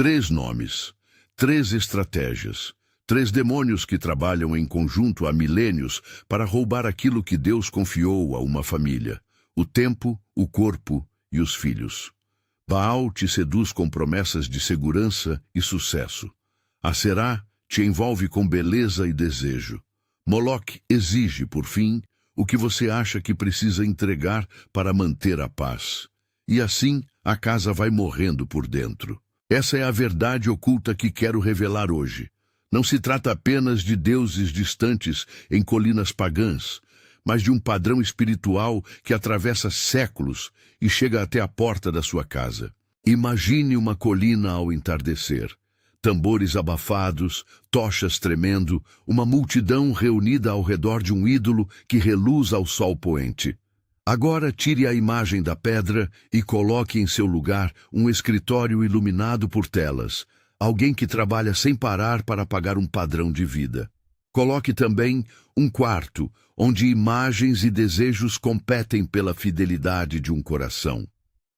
3 nomes, 3 estratégias, 3 demônios que trabalham em conjunto há milênios para roubar aquilo que Deus confiou a uma família: o tempo, o corpo e os filhos. Baal te seduz com promessas de segurança e sucesso. Aserá te envolve com beleza e desejo. Moloque exige, por fim, o que você acha que precisa entregar para manter a paz. E assim, a casa vai morrendo por dentro. Essa é a verdade oculta que quero revelar hoje. Não se trata apenas de deuses distantes em colinas pagãs, mas de um padrão espiritual que atravessa séculos e chega até a porta da sua casa. Imagine uma colina ao entardecer. Tambores abafados, tochas tremendo, uma multidão reunida ao redor de um ídolo que reluz ao sol poente. Agora tire a imagem da pedra e coloque em seu lugar um escritório iluminado por telas, alguém que trabalha sem parar para pagar um padrão de vida. Coloque também um quarto, onde imagens e desejos competem pela fidelidade de um coração.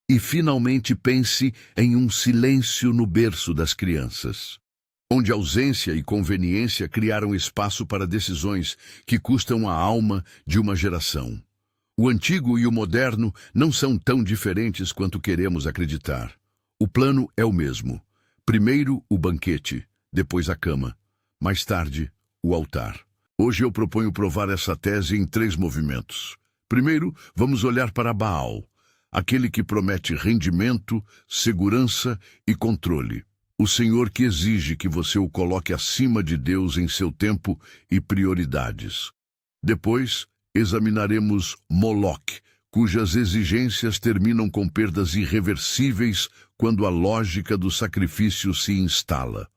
E finalmente pense em um silêncio no berço das crianças, onde ausência e conveniência criaram espaço para decisões que custam a alma de uma geração. O antigo e o moderno não são tão diferentes quanto queremos acreditar. O plano é o mesmo. Primeiro o banquete, depois a cama, mais tarde o altar. Hoje eu proponho provar essa tese em 3 movimentos. Primeiro, vamos olhar para Baal, aquele que promete rendimento, segurança e controle. O Senhor que exige que você o coloque acima de Deus em seu tempo e prioridades. Depois, examinaremos Moloque, cujas exigências terminam com perdas irreversíveis quando a lógica do sacrifício se instala.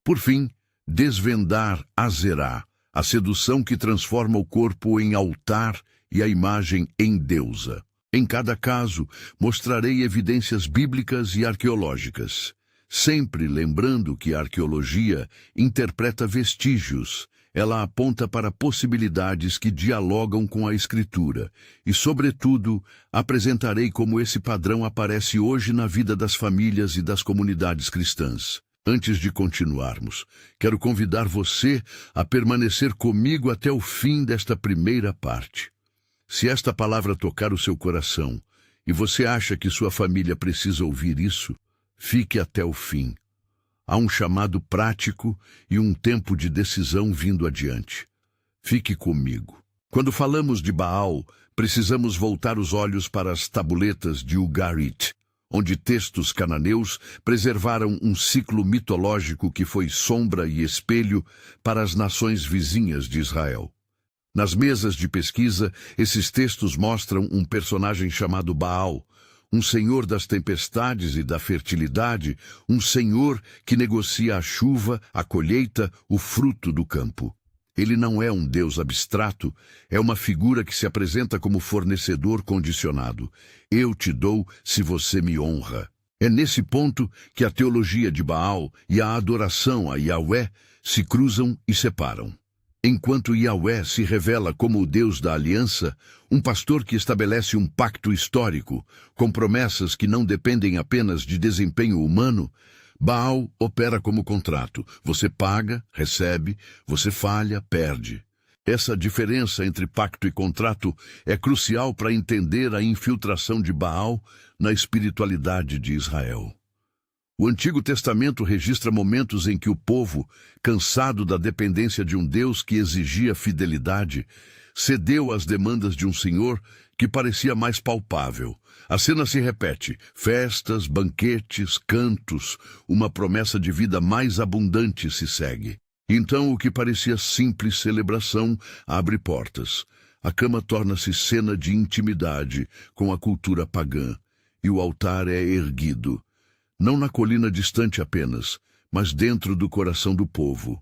Por fim, desvendar Aserá, a sedução que transforma o corpo em altar e a imagem em deusa. Em cada caso, mostrarei evidências bíblicas e arqueológicas, sempre lembrando que a arqueologia interpreta vestígios. Ela aponta para possibilidades que dialogam com a Escritura e, sobretudo, apresentarei como esse padrão aparece hoje na vida das famílias e das comunidades cristãs. Antes de continuarmos, quero convidar você a permanecer comigo até o fim desta primeira parte. Se esta palavra tocar o seu coração e você acha que sua família precisa ouvir isso, fique até o fim. Há um chamado prático e um tempo de decisão vindo adiante. Fique comigo. Quando falamos de Baal, precisamos voltar os olhos para as tabuletas de Ugarit, onde textos cananeus preservaram um ciclo mitológico que foi sombra e espelho para as nações vizinhas de Israel. Nas mesas de pesquisa, esses textos mostram um personagem chamado Baal, um senhor das tempestades e da fertilidade, um senhor que negocia a chuva, a colheita, o fruto do campo. Ele não é um deus abstrato, é uma figura que se apresenta como fornecedor condicionado. Eu te dou se você me honra. É nesse ponto que a teologia de Baal e a adoração a Yahvé se cruzam e separam. Enquanto Yahvé se revela como o Deus da aliança, um pastor que estabelece um pacto histórico, com promessas que não dependem apenas de desempenho humano, Baal opera como contrato. Você paga, recebe, você falha, perde. Essa diferença entre pacto e contrato é crucial para entender a infiltração de Baal na espiritualidade de Israel. O Antigo Testamento registra momentos em que o povo, cansado da dependência de um Deus que exigia fidelidade, cedeu às demandas de um Senhor que parecia mais palpável. A cena se repete: festas, banquetes, cantos, uma promessa de vida mais abundante se segue. Então o que parecia simples celebração abre portas. A cama torna-se cena de intimidade com a cultura pagã, e o altar é erguido. Não na colina distante apenas, mas dentro do coração do povo.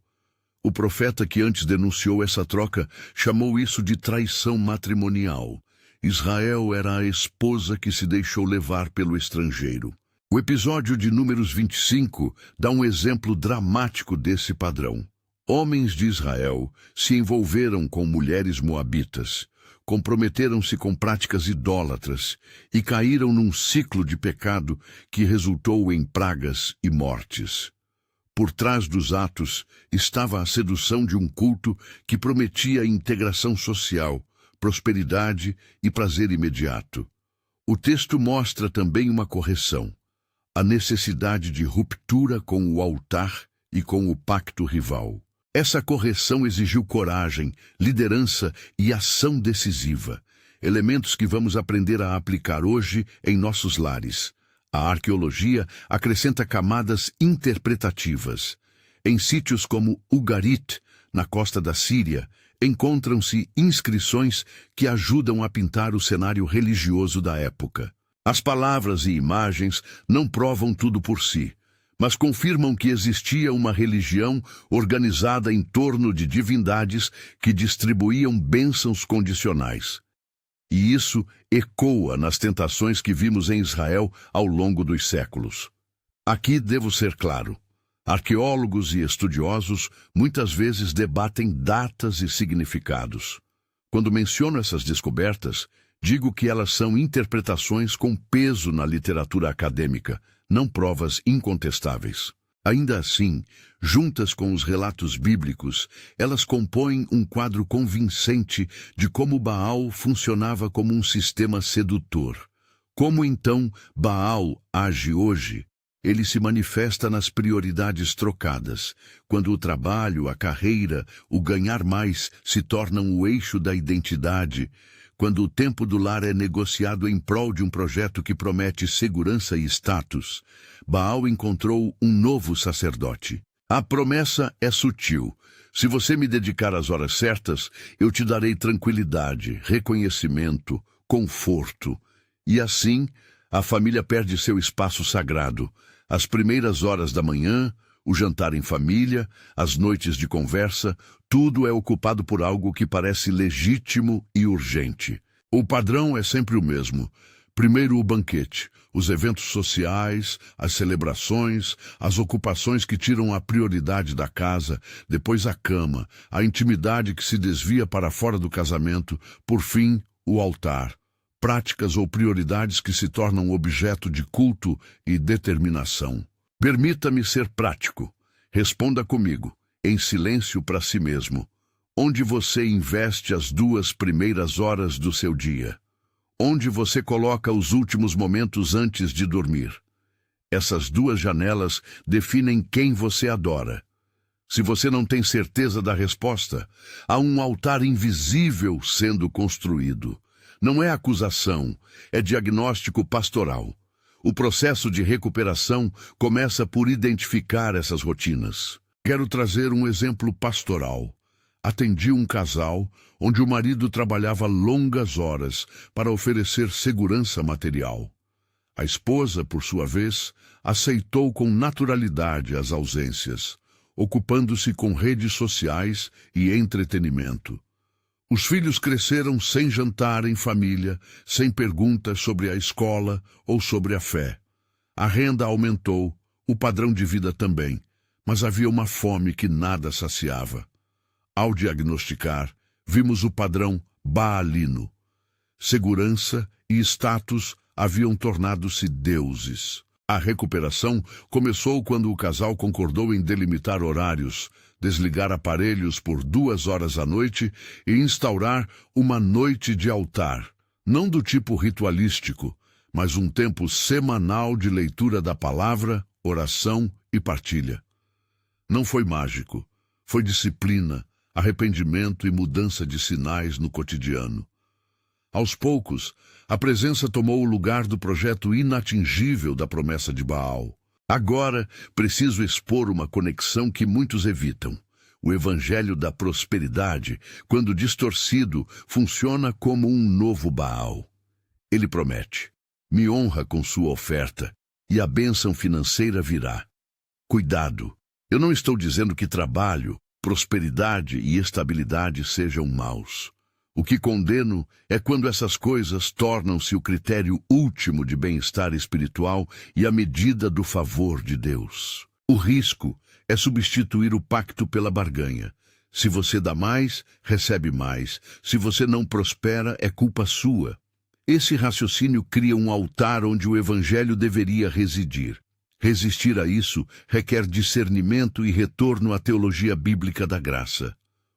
O profeta que antes denunciou essa troca chamou isso de traição matrimonial. Israel era a esposa que se deixou levar pelo estrangeiro. O episódio de Números 25 dá um exemplo dramático desse padrão. Homens de Israel se envolveram com mulheres moabitas, comprometeram-se com práticas idólatras e caíram num ciclo de pecado que resultou em pragas e mortes. Por trás dos atos estava a sedução de um culto que prometia integração social, prosperidade e prazer imediato. O texto mostra também uma correção, a necessidade de ruptura com o altar e com o pacto rival. Essa correção exigiu coragem, liderança e ação decisiva, elementos que vamos aprender a aplicar hoje em nossos lares. A arqueologia acrescenta camadas interpretativas. Em sítios como Ugarit, na costa da Síria, encontram-se inscrições que ajudam a pintar o cenário religioso da época. As palavras e imagens não provam tudo por si, mas confirmam que existia uma religião organizada em torno de divindades que distribuíam bênçãos condicionais. E isso ecoa nas tentações que vimos em Israel ao longo dos séculos. Aqui devo ser claro. Arqueólogos e estudiosos muitas vezes debatem datas e significados. Quando menciono essas descobertas, digo que elas são interpretações com peso na literatura acadêmica, não provas incontestáveis. Ainda assim, juntas com os relatos bíblicos, elas compõem um quadro convincente de como Baal funcionava como um sistema sedutor. Como então Baal age hoje? Ele se manifesta nas prioridades trocadas, quando o trabalho, a carreira, o ganhar mais se tornam o eixo da identidade, quando o tempo do lar é negociado em prol de um projeto que promete segurança e status. Baal encontrou um novo sacerdote. A promessa é sutil. Se você me dedicar às horas certas, eu te darei tranquilidade, reconhecimento, conforto. E assim, a família perde seu espaço sagrado. As primeiras horas da manhã, o jantar em família, as noites de conversa, tudo é ocupado por algo que parece legítimo e urgente. O padrão é sempre o mesmo. Primeiro o banquete, os eventos sociais, as celebrações, as ocupações que tiram a prioridade da casa, depois a cama, a intimidade que se desvia para fora do casamento, por fim, o altar. Práticas ou prioridades que se tornam objeto de culto e determinação. Permita-me ser prático. Responda comigo, em silêncio para si mesmo. Onde você investe as 2 primeiras horas do seu dia? Onde você coloca os últimos momentos antes de dormir? Essas 2 janelas definem quem você adora. Se você não tem certeza da resposta, há um altar invisível sendo construído. Não é acusação, é diagnóstico pastoral. O processo de recuperação começa por identificar essas rotinas. Quero trazer um exemplo pastoral. Atendi um casal onde o marido trabalhava longas horas para oferecer segurança material. A esposa, por sua vez, aceitou com naturalidade as ausências, ocupando-se com redes sociais e entretenimento. Os filhos cresceram sem jantar em família, sem perguntas sobre a escola ou sobre a fé. A renda aumentou, o padrão de vida também, mas havia uma fome que nada saciava. Ao diagnosticar, vimos o padrão baalino. Segurança e status haviam tornado-se deuses. A recuperação começou quando o casal concordou em delimitar horários, desligar aparelhos por 2 horas à noite e instaurar uma noite de altar, não do tipo ritualístico, mas um tempo semanal de leitura da palavra, oração e partilha. Não foi mágico, foi disciplina, arrependimento e mudança de sinais no cotidiano. Aos poucos, a presença tomou o lugar do projeto inatingível da promessa de Baal. Agora, preciso expor uma conexão que muitos evitam. O evangelho da prosperidade, quando distorcido, funciona como um novo Baal. Ele promete: me honra com sua oferta, e a bênção financeira virá. Cuidado, eu não estou dizendo que trabalho, prosperidade e estabilidade sejam maus. O que condeno é quando essas coisas tornam-se o critério último de bem-estar espiritual e a medida do favor de Deus. O risco é substituir o pacto pela barganha. Se você dá mais, recebe mais. Se você não prospera, é culpa sua. Esse raciocínio cria um altar onde o evangelho deveria residir. Resistir a isso requer discernimento e retorno à teologia bíblica da graça.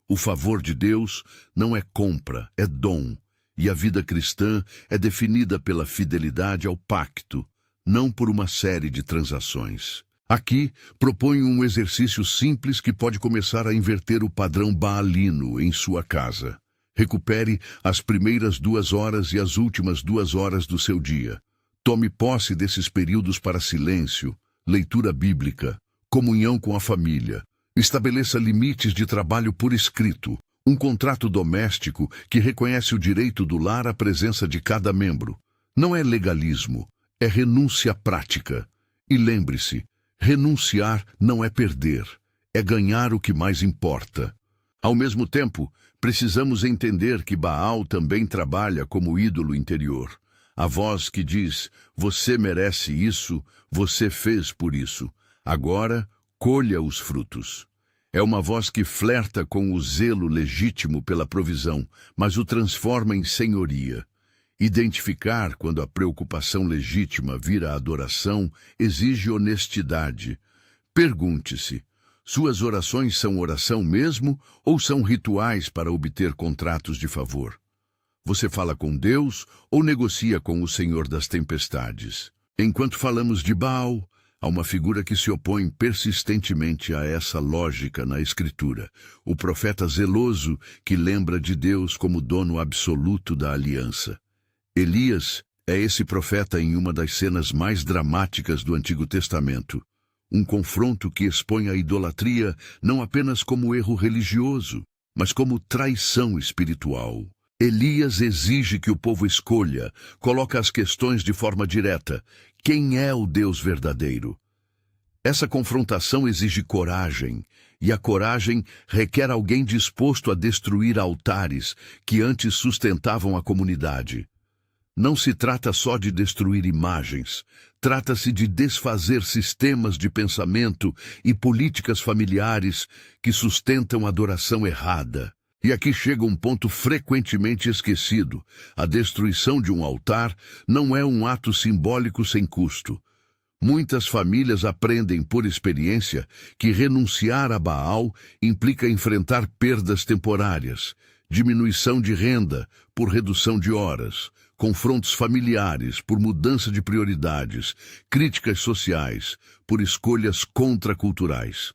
O favor de Deus não é compra, é dom. E a vida cristã é definida pela fidelidade ao pacto, não por uma série de transações. Aqui, proponho um exercício simples que pode começar a inverter o padrão baalino em sua casa. Recupere as primeiras 2 horas e as últimas 2 horas do seu dia. Tome posse desses períodos para silêncio, leitura bíblica, comunhão com a família. Estabeleça limites de trabalho por escrito, um contrato doméstico que reconhece o direito do lar à presença de cada membro. Não é legalismo, é renúncia prática. E lembre-se, renunciar não é perder, é ganhar o que mais importa. Ao mesmo tempo, precisamos entender que Baal também trabalha como ídolo interior. A voz que diz, você merece isso, você fez por isso. Agora, colha os frutos. É uma voz que flerta com o zelo legítimo pela provisão, mas o transforma em senhoria. Identificar quando a preocupação legítima vira adoração exige honestidade. Pergunte-se, suas orações são oração mesmo ou são rituais para obter contratos de favor? Você fala com Deus ou negocia com o Senhor das tempestades? Enquanto falamos de Baal, há uma figura que se opõe persistentemente a essa lógica na Escritura. O profeta zeloso que lembra de Deus como dono absoluto da aliança. Elias é esse profeta em uma das cenas mais dramáticas do Antigo Testamento. Um confronto que expõe a idolatria não apenas como erro religioso, mas como traição espiritual. Elias exige que o povo escolha, coloca as questões de forma direta. Quem é o Deus verdadeiro? Essa confrontação exige coragem, e a coragem requer alguém disposto a destruir altares que antes sustentavam a comunidade. Não se trata só de destruir imagens, trata-se de desfazer sistemas de pensamento e políticas familiares que sustentam a adoração errada. E aqui chega um ponto frequentemente esquecido. A destruição de um altar não é um ato simbólico sem custo. Muitas famílias aprendem por experiência que renunciar a Baal implica enfrentar perdas temporárias, diminuição de renda por redução de horas, confrontos familiares por mudança de prioridades, críticas sociais por escolhas contraculturais.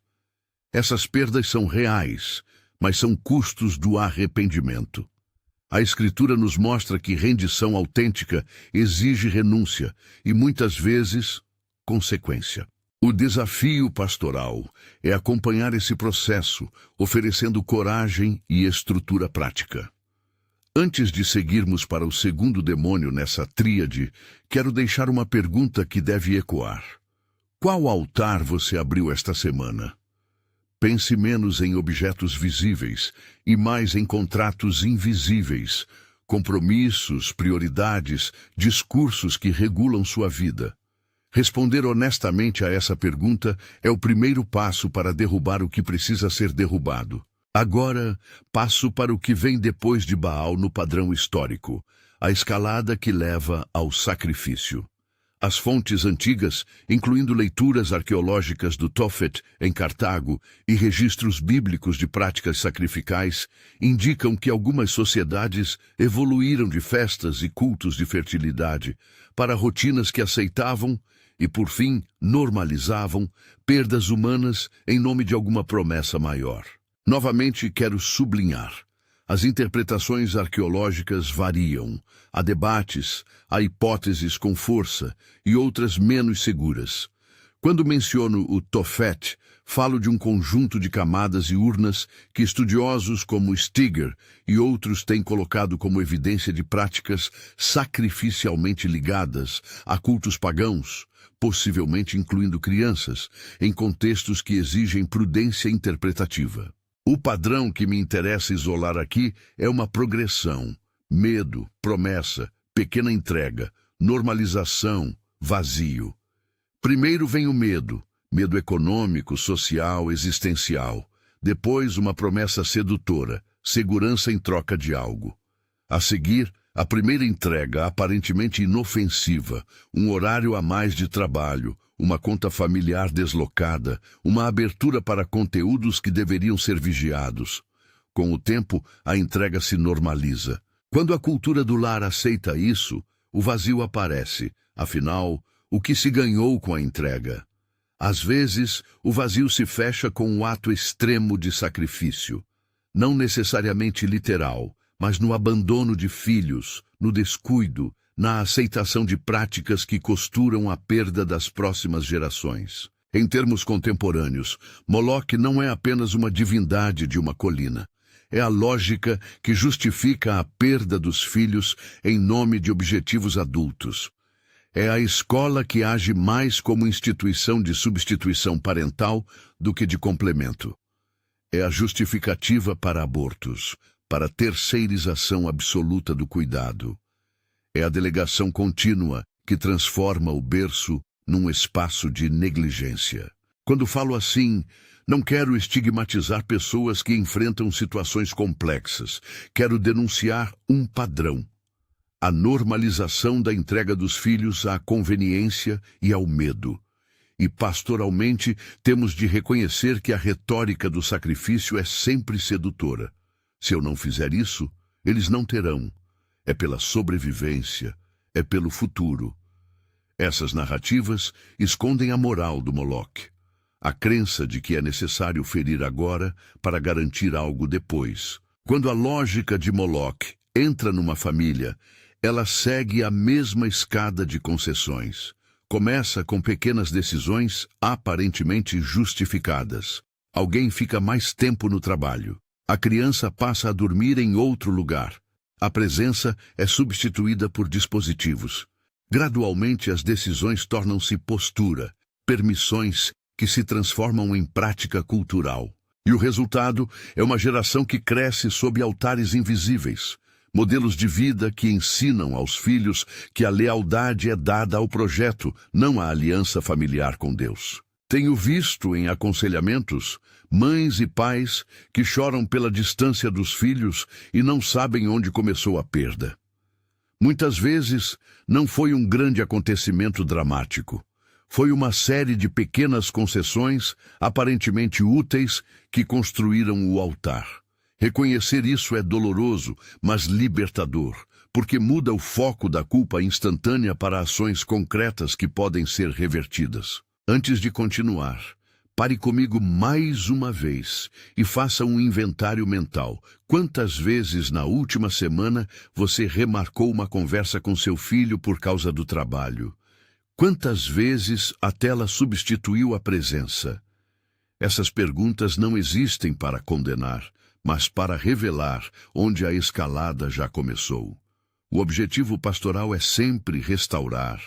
Essas perdas são reais, mas são custos do arrependimento. A Escritura nos mostra que rendição autêntica exige renúncia e, muitas vezes, consequência. O desafio pastoral é acompanhar esse processo, oferecendo coragem e estrutura prática. Antes de seguirmos para o segundo demônio nessa tríade, quero deixar uma pergunta que deve ecoar. Qual altar você abriu esta semana? Pense menos em objetos visíveis e mais em contratos invisíveis, compromissos, prioridades, discursos que regulam sua vida. Responder honestamente a essa pergunta é o primeiro passo para derrubar o que precisa ser derrubado. Agora, passo para o que vem depois de Baal no padrão histórico, a escalada que leva ao sacrifício. As fontes antigas, incluindo leituras arqueológicas do Tophet, em Cartago, e registros bíblicos de práticas sacrificais, indicam que algumas sociedades evoluíram de festas e cultos de fertilidade para rotinas que aceitavam e, por fim, normalizavam perdas humanas em nome de alguma promessa maior. Novamente, quero sublinhar. As interpretações arqueológicas variam. Há debates, há hipóteses com força e outras menos seguras. Quando menciono o Tophet, falo de um conjunto de camadas e urnas que estudiosos como Stiger e outros têm colocado como evidência de práticas sacrificialmente ligadas a cultos pagãos, possivelmente incluindo crianças, em contextos que exigem prudência interpretativa. O padrão que me interessa isolar aqui é uma progressão: medo, promessa, pequena entrega, normalização, vazio. Primeiro vem o medo econômico, social, existencial. Depois, uma promessa sedutora, segurança em troca de algo. A seguir, a primeira entrega, aparentemente inofensiva, um horário a mais de trabalho, uma conta familiar deslocada, uma abertura para conteúdos que deveriam ser vigiados. Com o tempo, a entrega se normaliza. Quando a cultura do lar aceita isso, o vazio aparece. Afinal, o que se ganhou com a entrega? Às vezes, o vazio se fecha com um ato extremo de sacrifício. Não necessariamente literal, mas no abandono de filhos, no descuido, na aceitação de práticas que costuram a perda das próximas gerações. Em termos contemporâneos, Moloque não é apenas uma divindade de uma colina. É a lógica que justifica a perda dos filhos em nome de objetivos adultos. É a escola que age mais como instituição de substituição parental do que de complemento. É a justificativa para abortos, para a terceirização absoluta do cuidado. É a delegação contínua que transforma o berço num espaço de negligência. Quando falo assim, não quero estigmatizar pessoas que enfrentam situações complexas. Quero denunciar um padrão. A normalização da entrega dos filhos à conveniência e ao medo. E, pastoralmente, temos de reconhecer que a retórica do sacrifício é sempre sedutora. Se eu não fizer isso, eles não terão. É pela sobrevivência, é pelo futuro. Essas narrativas escondem a moral do Moloque. A crença de que é necessário ferir agora para garantir algo depois. Quando a lógica de Moloque entra numa família, ela segue a mesma escada de concessões. Começa com pequenas decisões aparentemente justificadas. Alguém fica mais tempo no trabalho. A criança passa a dormir em outro lugar. A presença é substituída por dispositivos. Gradualmente, as decisões tornam-se postura, permissões que se transformam em prática cultural. E o resultado é uma geração que cresce sob altares invisíveis. Modelos de vida que ensinam aos filhos que a lealdade é dada ao projeto, não à aliança familiar com Deus. Tenho visto em aconselhamentos mães e pais que choram pela distância dos filhos e não sabem onde começou a perda. Muitas vezes não foi um grande acontecimento dramático. Foi uma série de pequenas concessões, aparentemente úteis, que construíram o altar. Reconhecer isso é doloroso, mas libertador, porque muda o foco da culpa instantânea para ações concretas que podem ser revertidas. Antes de continuar, pare comigo mais uma vez e faça um inventário mental. Quantas vezes na última semana você remarcou uma conversa com seu filho por causa do trabalho? Quantas vezes a tela substituiu a presença? Essas perguntas não existem para condenar, mas para revelar onde a escalada já começou. O objetivo pastoral é sempre restaurar,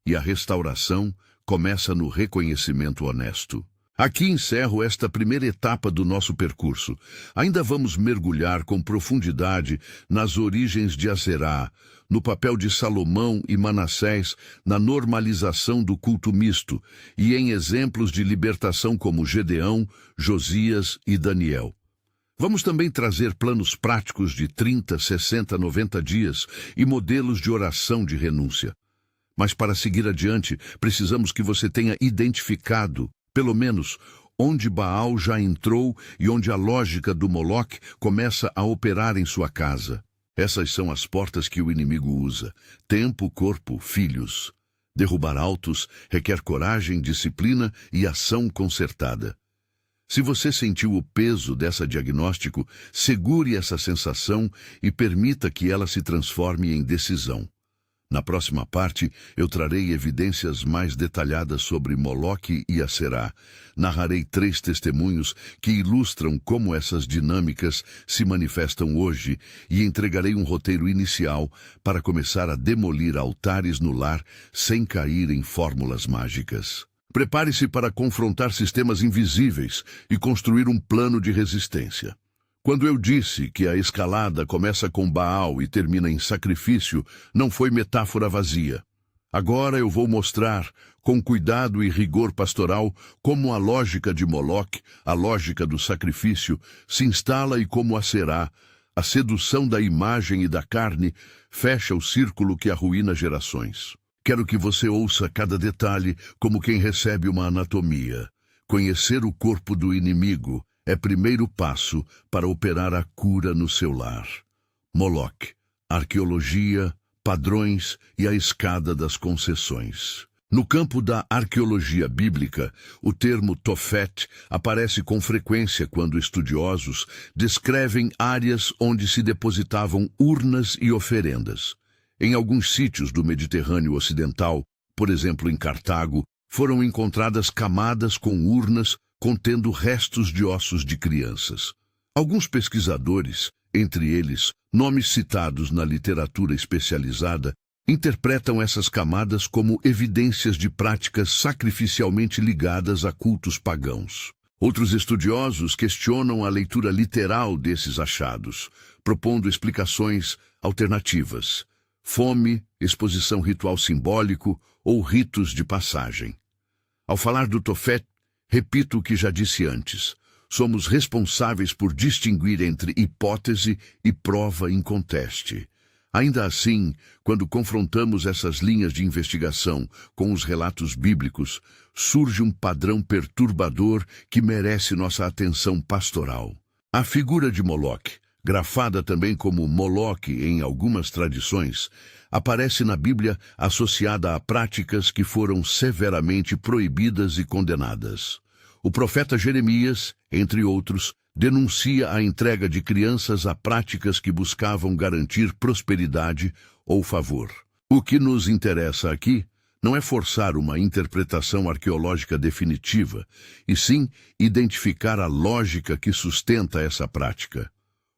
e a restauração começa no reconhecimento honesto. Aqui encerro esta primeira etapa do nosso percurso. Ainda vamos mergulhar com profundidade nas origens de Azerá, no papel de Salomão e Manassés na normalização do culto misto e em exemplos de libertação como Gedeão, Josias e Daniel. Vamos também trazer planos práticos de 30, 60, 90 dias e modelos de oração de renúncia. Mas para seguir adiante, precisamos que você tenha identificado, pelo menos, onde Baal já entrou e onde a lógica do Moloque começa a operar em sua casa. Essas são as portas que o inimigo usa: tempo, corpo, filhos. Derrubar altos requer coragem, disciplina e ação concertada. Se você sentiu o peso dessa diagnóstico, segure essa sensação e permita que ela se transforme em decisão. Na próxima parte, eu trarei evidências mais detalhadas sobre Moloque e Aserá. Narrarei 3 testemunhos que ilustram como essas dinâmicas se manifestam hoje e entregarei um roteiro inicial para começar a demolir altares no lar sem cair em fórmulas mágicas. Prepare-se para confrontar sistemas invisíveis e construir um plano de resistência. Quando eu disse que a escalada começa com Baal e termina em sacrifício, não foi metáfora vazia. Agora eu vou mostrar com cuidado e rigor pastoral, como a lógica de Moloque, a lógica do sacrifício, se instala e como a será, a sedução da imagem e da carne fecha o círculo que arruína gerações. Quero que você ouça cada detalhe como quem recebe uma anatomia. Conhecer o corpo do inimigo é primeiro passo para operar a cura no seu lar. Moloque, arqueologia, padrões e a escada das concessões. No campo da arqueologia bíblica, o termo Tofet aparece com frequência quando estudiosos descrevem áreas onde se depositavam urnas e oferendas. Em alguns sítios do Mediterrâneo Ocidental, por exemplo em Cartago, foram encontradas camadas com urnas contendo restos de ossos de crianças. Alguns pesquisadores, entre eles nomes citados na literatura especializada, interpretam essas camadas como evidências de práticas sacrificialmente ligadas a cultos pagãos. Outros estudiosos questionam a leitura literal desses achados, propondo explicações alternativas: fome, exposição ritual simbólico ou ritos de passagem. Ao falar do Tofet, repito o que já disse antes. Somos responsáveis por distinguir entre hipótese e prova inconteste. Ainda assim, quando confrontamos essas linhas de investigação com os relatos bíblicos, surge um padrão perturbador que merece nossa atenção pastoral. A figura de Moloque, grafada também como Moloque em algumas tradições, aparece na Bíblia associada a práticas que foram severamente proibidas e condenadas. O profeta Jeremias, entre outros, denuncia a entrega de crianças a práticas que buscavam garantir prosperidade ou favor. O que nos interessa aqui não é forçar uma interpretação arqueológica definitiva, e sim identificar a lógica que sustenta essa prática.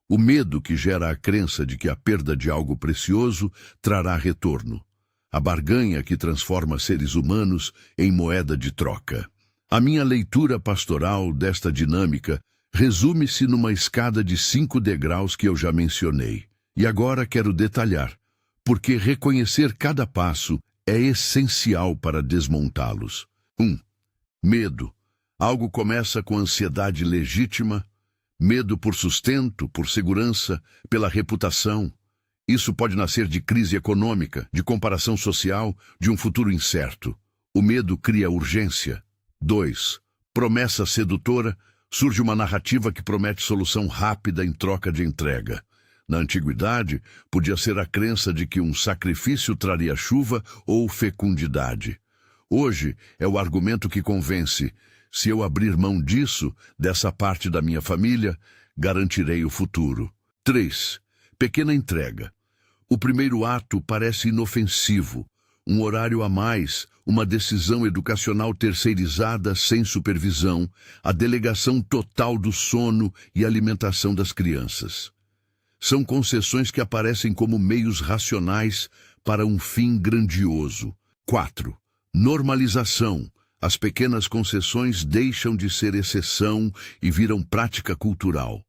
O medo que gera a crença de que a perda de algo precioso trará retorno. A barganha que transforma seres humanos em moeda de troca. A minha leitura pastoral desta dinâmica resume-se numa escada de 5 degraus que eu já mencionei. E agora quero detalhar, porque reconhecer cada passo é essencial para desmontá-los. 1. Medo. Algo começa com ansiedade legítima, medo por sustento, por segurança, pela reputação. Isso pode nascer de crise econômica, de comparação social, de um futuro incerto. O medo cria urgência. 2. Promessa sedutora. Surge uma narrativa que promete solução rápida em troca de entrega. Na antiguidade, podia ser a crença de que um sacrifício traria chuva ou fecundidade. Hoje, é o argumento que convence: se eu abrir mão disso, dessa parte da minha família, garantirei o futuro. 3. Pequena entrega. O primeiro ato parece inofensivo. Um horário a mais, uma decisão educacional terceirizada sem supervisão, a delegação total do sono e alimentação das crianças. São concessões que aparecem como meios racionais para um fim grandioso. 4. Normalização. As pequenas concessões deixam de ser exceção e viram prática cultural.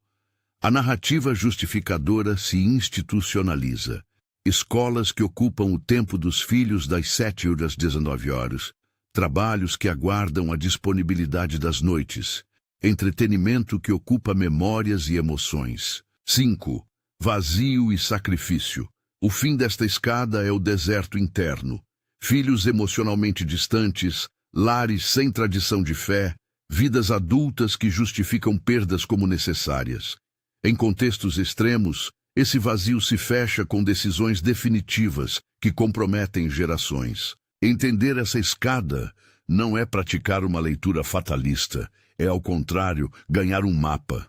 A narrativa justificadora se institucionaliza. Escolas que ocupam o tempo dos filhos das 7 às 19 horas, trabalhos que aguardam a disponibilidade das noites, entretenimento que ocupa memórias e emoções. 5. Vazio e sacrifício. O fim desta escada é o deserto interno. Filhos emocionalmente distantes, lares sem tradição de fé, vidas adultas que justificam perdas como necessárias. Em contextos extremos, esse vazio se fecha com decisões definitivas que comprometem gerações. Entender essa escada não é praticar uma leitura fatalista, é, ao contrário, ganhar um mapa.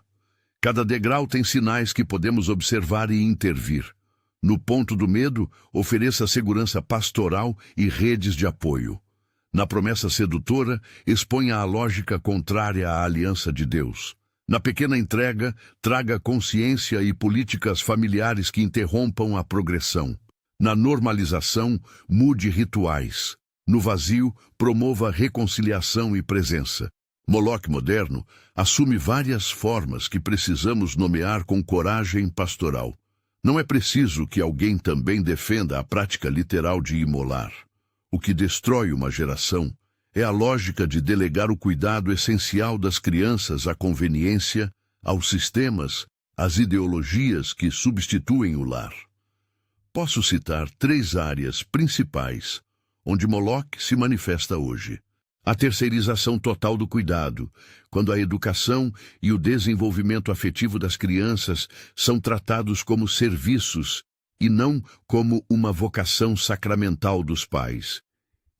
Cada degrau tem sinais que podemos observar e intervir. No ponto do medo, ofereça segurança pastoral e redes de apoio. Na promessa sedutora, exponha a lógica contrária à aliança de Deus. Na pequena entrega, traga consciência e políticas familiares que interrompam a progressão. Na normalização, mude rituais. No vazio, promova reconciliação e presença. Moloque moderno assume várias formas que precisamos nomear com coragem pastoral. Não é preciso que alguém também defenda a prática literal de imolar. O que destrói uma geração É a lógica de delegar o cuidado essencial das crianças à conveniência, aos sistemas, às ideologias que substituem o lar. Posso citar 3 áreas principais onde Moloque se manifesta hoje. A terceirização total do cuidado, quando a educação e o desenvolvimento afetivo das crianças são tratados como serviços e não como uma vocação sacramental dos pais.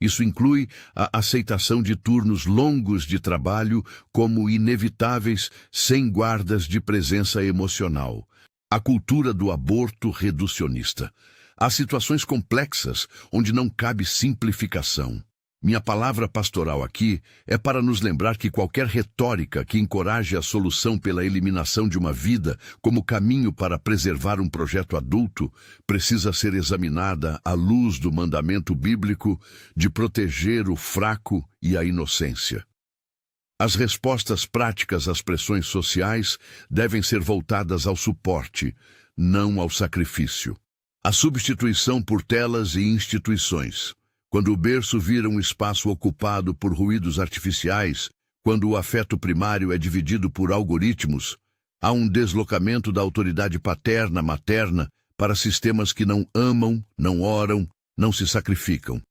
Isso inclui a aceitação de turnos longos de trabalho como inevitáveis, sem guardas de presença emocional. A cultura do aborto reducionista. Há situações complexas onde não cabe simplificação. Minha palavra pastoral aqui é para nos lembrar que qualquer retórica que encoraje a solução pela eliminação de uma vida como caminho para preservar um projeto adulto precisa ser examinada à luz do mandamento bíblico de proteger o fraco e a inocência. As respostas práticas às pressões sociais devem ser voltadas ao suporte, não ao sacrifício. A substituição por telas e instituições. Quando o berço vira um espaço ocupado por ruídos artificiais, quando o afeto primário é dividido por algoritmos, há um deslocamento da autoridade paterna-materna para sistemas que não amam, não oram, não se sacrificam.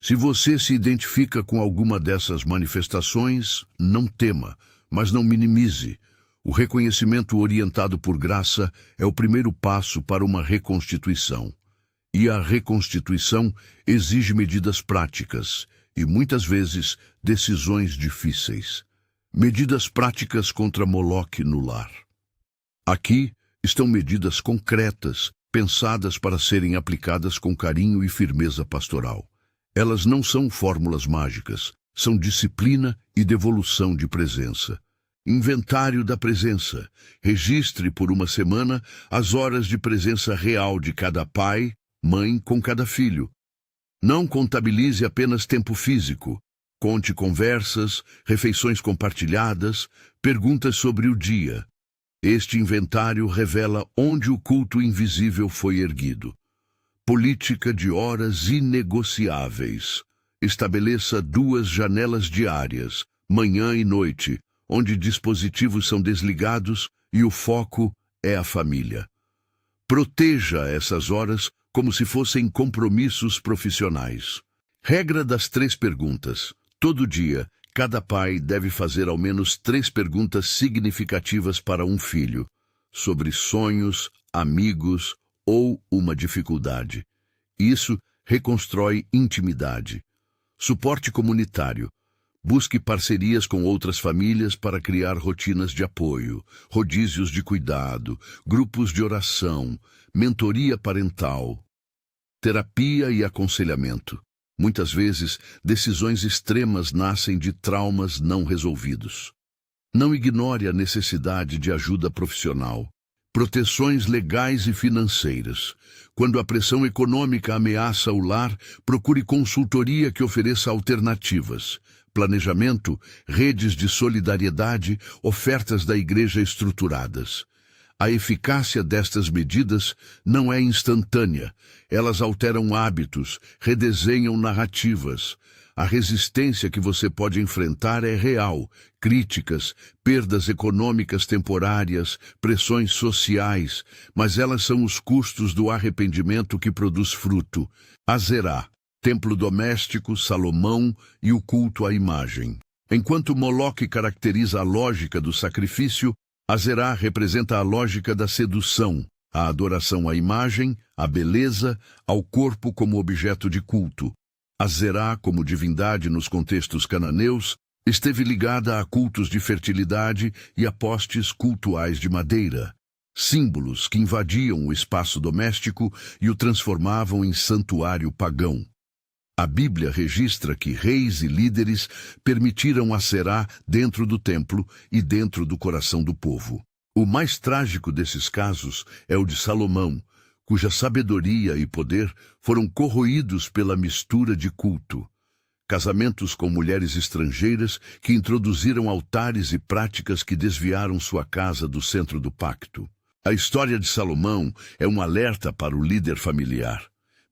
Se você se identifica com alguma dessas manifestações, não tema, mas não minimize. O reconhecimento orientado por graça é o primeiro passo para uma reconstituição. E a reconstituição exige medidas práticas e, muitas vezes, decisões difíceis. Medidas práticas contra Moloque no lar. Aqui estão medidas concretas, pensadas para serem aplicadas com carinho e firmeza pastoral. Elas não são fórmulas mágicas, são disciplina e devolução de presença. Inventário da presença. Registre por uma semana as horas de presença real de cada pai, mãe com cada filho. Não contabilize apenas tempo físico. Conte conversas, refeições compartilhadas, perguntas sobre o dia. Este inventário revela onde o culto invisível foi erguido. Política de horas inegociáveis. Estabeleça 2 janelas diárias, manhã e noite, onde dispositivos são desligados e o foco é a família. Proteja essas horas como se fossem compromissos profissionais. Regra das 3 perguntas. Todo dia, cada pai deve fazer ao menos 3 perguntas significativas para um filho, sobre sonhos, amigos ou uma dificuldade. Isso reconstrói intimidade. Suporte comunitário. Busque parcerias com outras famílias para criar rotinas de apoio, rodízios de cuidado, grupos de oração, mentoria parental, terapia e aconselhamento. Muitas vezes, decisões extremas nascem de traumas não resolvidos. Não ignore a necessidade de ajuda profissional. Proteções legais e financeiras. Quando a pressão econômica ameaça o lar, procure consultoria que ofereça alternativas. Planejamento, redes de solidariedade, ofertas da igreja estruturadas. A eficácia destas medidas não é instantânea. Elas alteram hábitos, redesenham narrativas. A resistência que você pode enfrentar é real. Críticas, perdas econômicas temporárias, pressões sociais, mas elas são os custos do arrependimento que produz fruto. Azerá, templo doméstico, Salomão e o culto à imagem. Enquanto Moloque caracteriza a lógica do sacrifício, Azerá representa a lógica da sedução, a adoração à imagem, à beleza, ao corpo como objeto de culto. Azerá, como divindade nos contextos cananeus, esteve ligada a cultos de fertilidade e a postes cultuais de madeira, símbolos que invadiam o espaço doméstico e o transformavam em santuário pagão. A Bíblia registra que reis e líderes permitiram Aserá dentro do templo e dentro do coração do povo. O mais trágico desses casos é o de Salomão, cuja sabedoria e poder foram corroídos pela mistura de culto. Casamentos com mulheres estrangeiras que introduziram altares e práticas que desviaram sua casa do centro do pacto. A história de Salomão é um alerta para o líder familiar.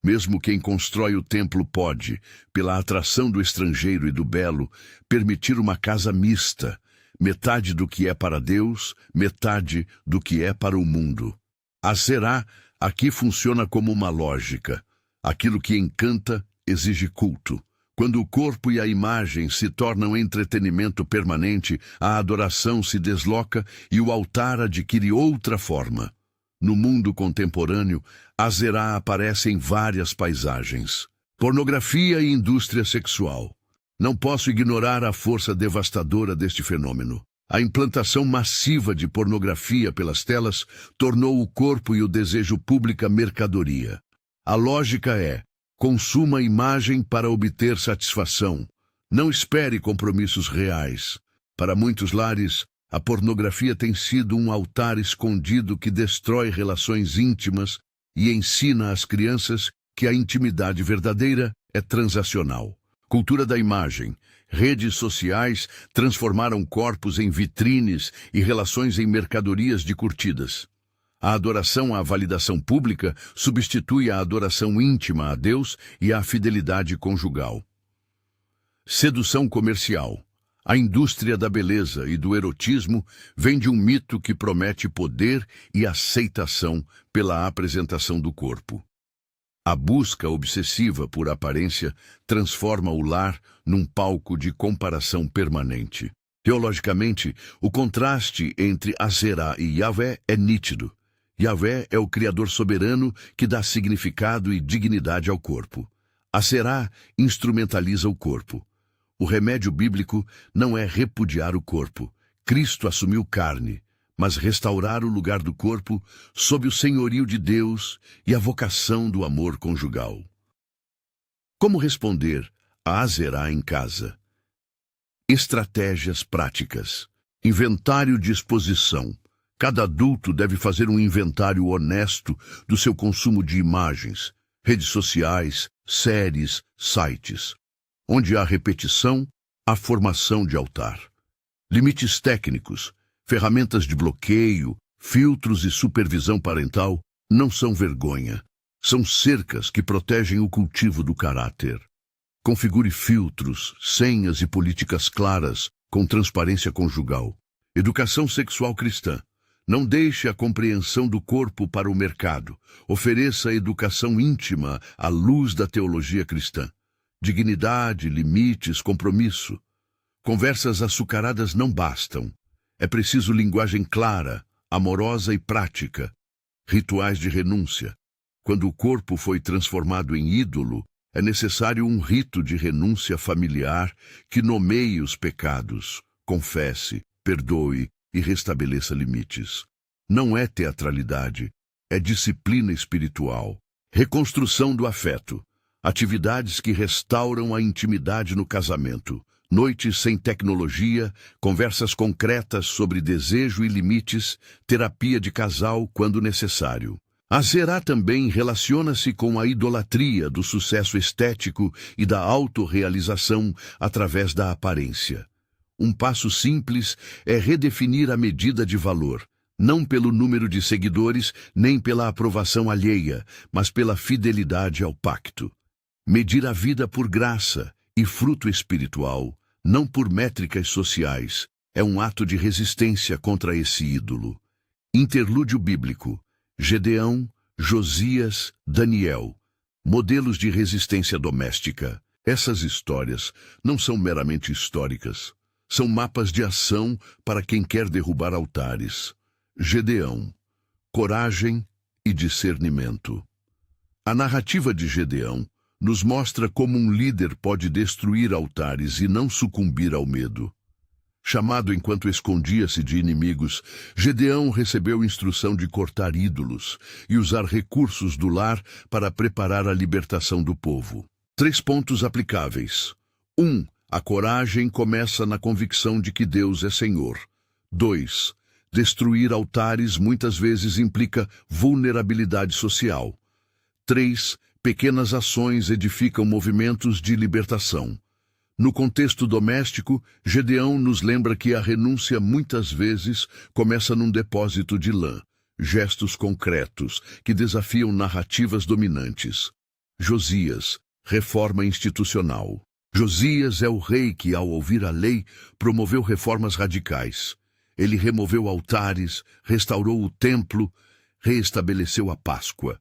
Mesmo quem constrói o templo pode, pela atração do estrangeiro e do belo, permitir uma casa mista, metade do que é para Deus, metade do que é para o mundo. A Zerá aqui funciona como uma lógica. Aquilo que encanta exige culto. Quando o corpo e a imagem se tornam entretenimento permanente, a adoração se desloca e o altar adquire outra forma. No mundo contemporâneo, a Zerá aparece em várias paisagens. Pornografia e indústria sexual. Não posso ignorar a força devastadora deste fenômeno. A implantação massiva de pornografia pelas telas tornou o corpo e o desejo pública mercadoria. A lógica é: consuma a imagem para obter satisfação. Não espere compromissos reais. Para muitos lares, a pornografia tem sido um altar escondido que destrói relações íntimas e ensina às crianças que a intimidade verdadeira é transacional. Cultura da imagem. Redes sociais transformaram corpos em vitrines e relações em mercadorias de curtidas. A adoração à validação pública substitui a adoração íntima a Deus e a fidelidade conjugal. Sedução comercial. A indústria da beleza e do erotismo vende um mito que promete poder e aceitação pela apresentação do corpo. A busca obsessiva por aparência transforma o lar num palco de comparação permanente. Teologicamente, o contraste entre Azerá e Yahvé é nítido. Yahvé é o Criador soberano que dá significado e dignidade ao corpo. Azerá instrumentaliza o corpo. O remédio bíblico não é repudiar o corpo. Cristo assumiu carne, mas restaurar o lugar do corpo sob o senhorio de Deus e a vocação do amor conjugal. Como responder a Azerá em casa? Estratégias práticas. Inventário de exposição. Cada adulto deve fazer um inventário honesto do seu consumo de imagens, redes sociais, séries, sites. Onde há repetição, há formação de altar. Limites técnicos, ferramentas de bloqueio, filtros e supervisão parental não são vergonha. São cercas que protegem o cultivo do caráter. Configure filtros, senhas e políticas claras com transparência conjugal. Educação sexual cristã. Não deixe a compreensão do corpo para o mercado. Ofereça educação íntima à luz da teologia cristã. Dignidade, limites, compromisso. Conversas açucaradas não bastam. É preciso linguagem clara, amorosa e prática. Rituais de renúncia. Quando o corpo foi transformado em ídolo, é necessário um rito de renúncia familiar que nomeie os pecados, confesse, perdoe e restabeleça limites. Não é teatralidade, é disciplina espiritual. Reconstrução do afeto. Atividades que restauram a intimidade no casamento. Noites sem tecnologia, conversas concretas sobre desejo e limites, terapia de casal quando necessário. A Zerá também relaciona-se com a idolatria do sucesso estético e da autorrealização através da aparência. Um passo simples é redefinir a medida de valor, não pelo número de seguidores nem pela aprovação alheia, mas pela fidelidade ao pacto. Medir a vida por graça e fruto espiritual, não por métricas sociais, é um ato de resistência contra esse ídolo. Interlúdio bíblico. Gedeão, Josias, Daniel. Modelos de resistência doméstica. Essas histórias não são meramente históricas. São mapas de ação para quem quer derrubar altares. Gedeão. Coragem e discernimento. A narrativa de Gedeão nos mostra como um líder pode destruir altares e não sucumbir ao medo. Chamado enquanto escondia-se de inimigos, Gedeão recebeu instrução de cortar ídolos e usar recursos do lar para preparar a libertação do povo. 3 pontos aplicáveis. 1. A coragem começa na convicção de que Deus é Senhor. 2. Destruir altares muitas vezes implica vulnerabilidade social. 3. Pequenas ações edificam movimentos de libertação. No contexto doméstico, Gedeão nos lembra que a renúncia muitas vezes começa num depósito de lã, gestos concretos que desafiam narrativas dominantes. Josias, reforma institucional. Josias é o rei que, ao ouvir a lei, promoveu reformas radicais. Ele removeu altares, restaurou o templo, reestabeleceu a Páscoa.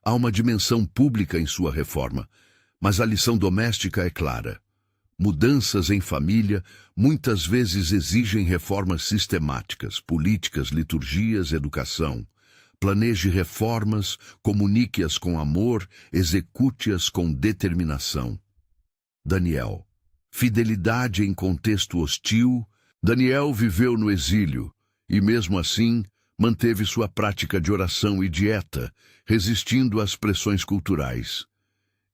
Há uma dimensão pública em sua reforma, mas a lição doméstica é clara. Mudanças em família muitas vezes exigem reformas sistemáticas, políticas, liturgias, educação. Planeje reformas, comunique-as com amor, execute-as com determinação. Daniel. Fidelidade em contexto hostil. Daniel viveu no exílio e, mesmo assim, manteve sua prática de oração e dieta, resistindo às pressões culturais.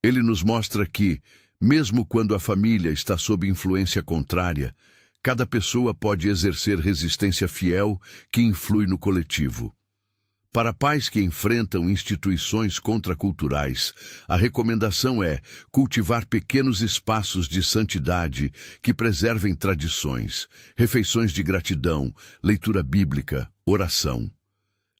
Ele nos mostra que, mesmo quando a família está sob influência contrária, cada pessoa pode exercer resistência fiel que influi no coletivo. Para pais que enfrentam instituições contraculturais, a recomendação é cultivar pequenos espaços de santidade que preservem tradições, refeições de gratidão, leitura bíblica, oração.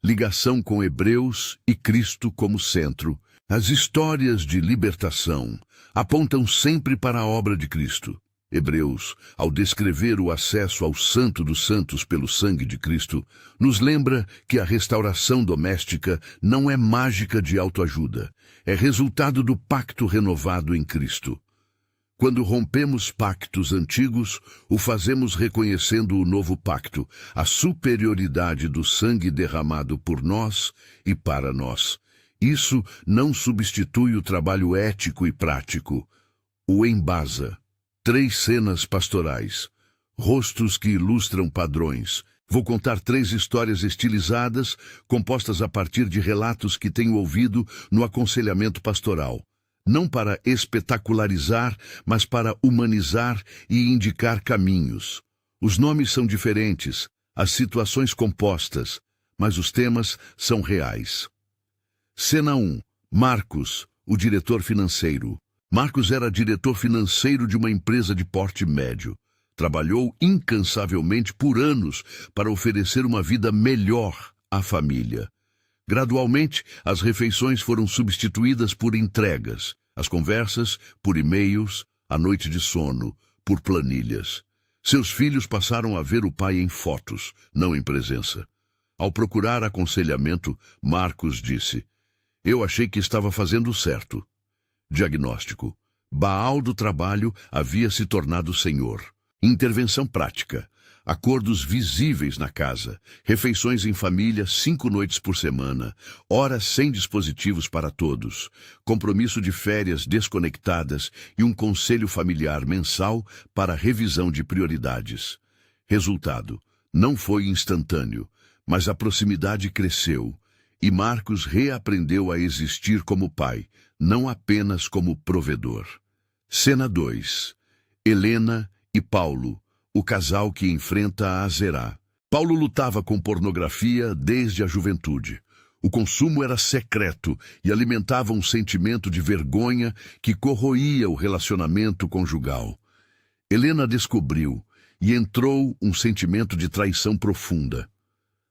Ligação com Hebreus e Cristo como centro. As histórias de libertação apontam sempre para a obra de Cristo. Hebreus, ao descrever o acesso ao Santo dos Santos pelo sangue de Cristo, nos lembra que a restauração doméstica não é mágica de autoajuda, é resultado do pacto renovado em Cristo. Quando rompemos pactos antigos, o fazemos reconhecendo o novo pacto, a superioridade do sangue derramado por nós e para nós. Isso não substitui o trabalho ético e prático, o embasa. 3 cenas pastorais, rostos que ilustram padrões. Vou contar 3 histórias estilizadas, compostas a partir de relatos que tenho ouvido no aconselhamento pastoral. Não para espetacularizar, mas para humanizar e indicar caminhos. Os nomes são diferentes, as situações compostas, mas os temas são reais. Cena 1. Marcos, o diretor financeiro. Marcos era diretor financeiro de uma empresa de porte médio. Trabalhou incansavelmente por anos para oferecer uma vida melhor à família. Gradualmente, as refeições foram substituídas por entregas, as conversas por e-mails, a noite de sono por planilhas. Seus filhos passaram a ver o pai em fotos, não em presença. Ao procurar aconselhamento, Marcos disse: "Eu achei que estava fazendo certo." Diagnóstico. Baal do trabalho havia se tornado senhor. Intervenção prática. Acordos visíveis na casa. Refeições em família 5 noites por semana. Horas sem dispositivos para todos. Compromisso de férias desconectadas e um conselho familiar mensal para revisão de prioridades. Resultado. Não foi instantâneo, mas a proximidade cresceu. E Marcos reaprendeu a existir como pai, não apenas como provedor. Cena 2. Helena e Paulo, o casal que enfrenta a Azerá. Paulo lutava com pornografia desde a juventude. O consumo era secreto e alimentava um sentimento de vergonha que corroía o relacionamento conjugal. Helena descobriu e entrou um sentimento de traição profunda.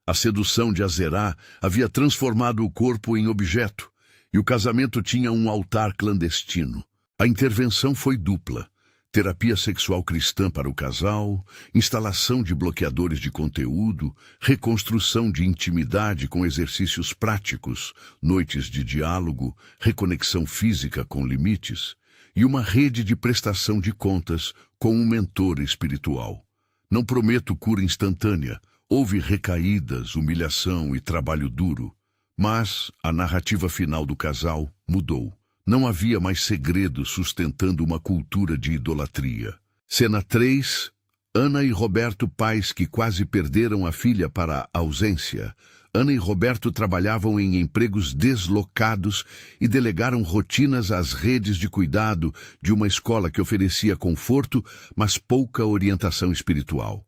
A sedução de Azerá havia transformado o corpo em objeto, e o casamento tinha um altar clandestino. A intervenção foi dupla: terapia sexual cristã para o casal, instalação de bloqueadores de conteúdo, reconstrução de intimidade com exercícios práticos, noites de diálogo, reconexão física com limites, e uma rede de prestação de contas com um mentor espiritual. Não prometo cura instantânea. Houve recaídas, humilhação e trabalho duro, mas a narrativa final do casal mudou. Não havia mais segredo sustentando uma cultura de idolatria. Cena 3. Ana e Roberto, pais que quase perderam a filha para a ausência. Ana e Roberto trabalhavam em empregos deslocados e delegaram rotinas às redes de cuidado de uma escola que oferecia conforto, mas pouca orientação espiritual.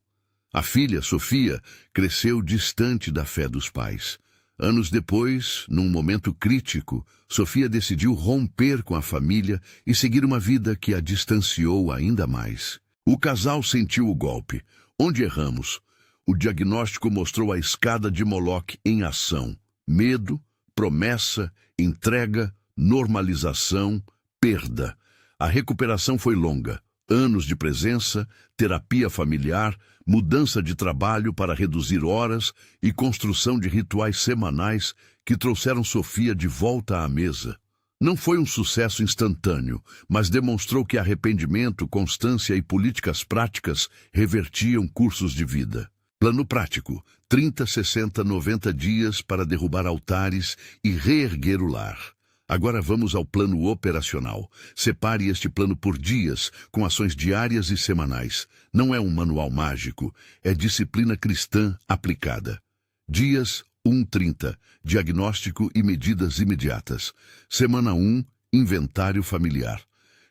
A filha, Sofia, cresceu distante da fé dos pais. Anos depois, num momento crítico, Sofia decidiu romper com a família e seguir uma vida que a distanciou ainda mais. O casal sentiu o golpe. Onde erramos? O diagnóstico mostrou a escada de Moloque em ação. Medo, promessa, entrega, normalização, perda. A recuperação foi longa. Anos de presença, terapia familiar, mudança de trabalho para reduzir horas e construção de rituais semanais que trouxeram Sofia de volta à mesa. Não foi um sucesso instantâneo, mas demonstrou que arrependimento, constância e políticas práticas revertiam cursos de vida. Plano prático: 30, 60, 90 dias para derrubar altares e reerguer o lar. Agora vamos ao plano operacional. Separe este plano por dias, com ações diárias e semanais. Não é um manual mágico, é disciplina cristã aplicada. Dias 1:30, diagnóstico e medidas imediatas. Semana 1, inventário familiar.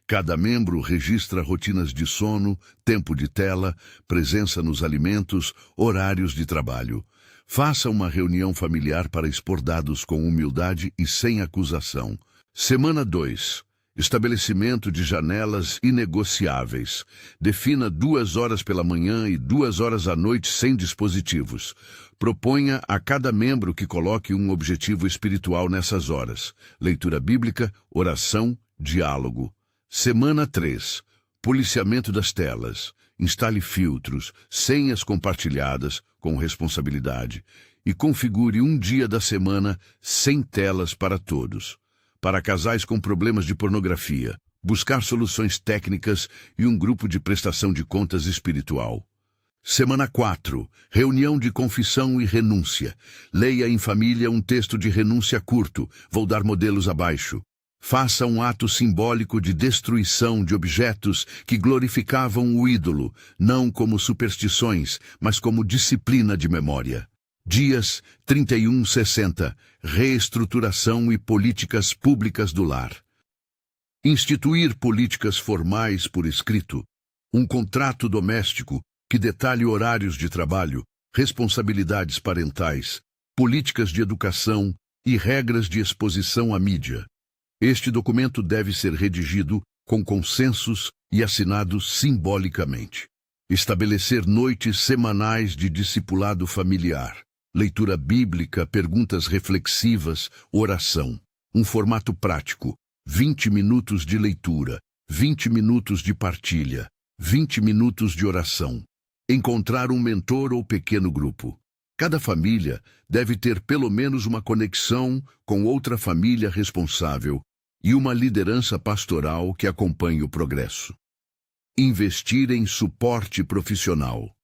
Cada membro registra rotinas de sono, tempo de tela, presença nos alimentos, horários de trabalho. Faça uma reunião familiar para expor dados com humildade e sem acusação. Semana 2. Estabelecimento de janelas inegociáveis. Defina 2 horas pela manhã e 2 horas à noite sem dispositivos. Proponha a cada membro que coloque um objetivo espiritual nessas horas. Leitura bíblica, oração, diálogo. Semana 3. Policiamento das telas. Instale filtros, senhas compartilhadas, com responsabilidade, e configure um dia da semana sem telas para todos. Para casais com problemas de pornografia, buscar soluções técnicas e um grupo de prestação de contas espiritual. Semana 4. Reunião de confissão e renúncia. Leia em família um texto de renúncia curto. Vou dar modelos abaixo. Faça um ato simbólico de destruição de objetos que glorificavam o ídolo, não como superstições, mas como disciplina de memória. Dias 31, 60. Reestruturação e políticas públicas do lar. Instituir políticas formais por escrito. Um contrato doméstico que detalhe horários de trabalho, responsabilidades parentais, políticas de educação e regras de exposição à mídia. Este documento deve ser redigido com consensos e assinado simbolicamente. Estabelecer noites semanais de discipulado familiar, leitura bíblica, perguntas reflexivas, oração. Um formato prático: 20 minutos de leitura, 20 minutos de partilha, 20 minutos de oração. Encontrar um mentor ou pequeno grupo. Cada família deve ter pelo menos uma conexão com outra família responsável e uma liderança pastoral que acompanhe o progresso. Investir em suporte profissional.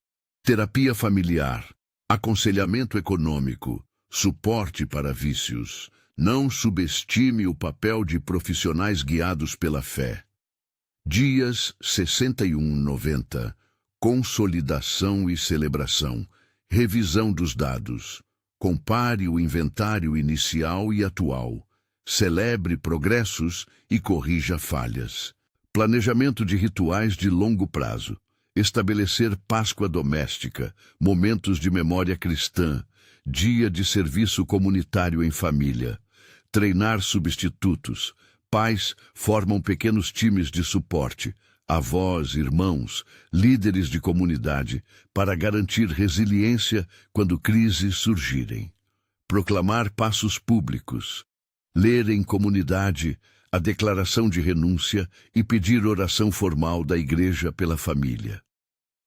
Terapia familiar, aconselhamento econômico, suporte para vícios. Não subestime o papel de profissionais guiados pela fé. Dias 61-90. Consolidação e celebração. Revisão dos dados. Compare o inventário inicial e atual. Celebre progressos e corrija falhas. Planejamento de rituais de longo prazo. Estabelecer Páscoa doméstica, momentos de memória cristã, dia de serviço comunitário em família. Treinar substitutos. Pais formam pequenos times de suporte, avós, irmãos, líderes de comunidade, para garantir resiliência quando crises surgirem. Proclamar passos públicos. Ler em comunidade a declaração de renúncia e pedir oração formal da igreja pela família.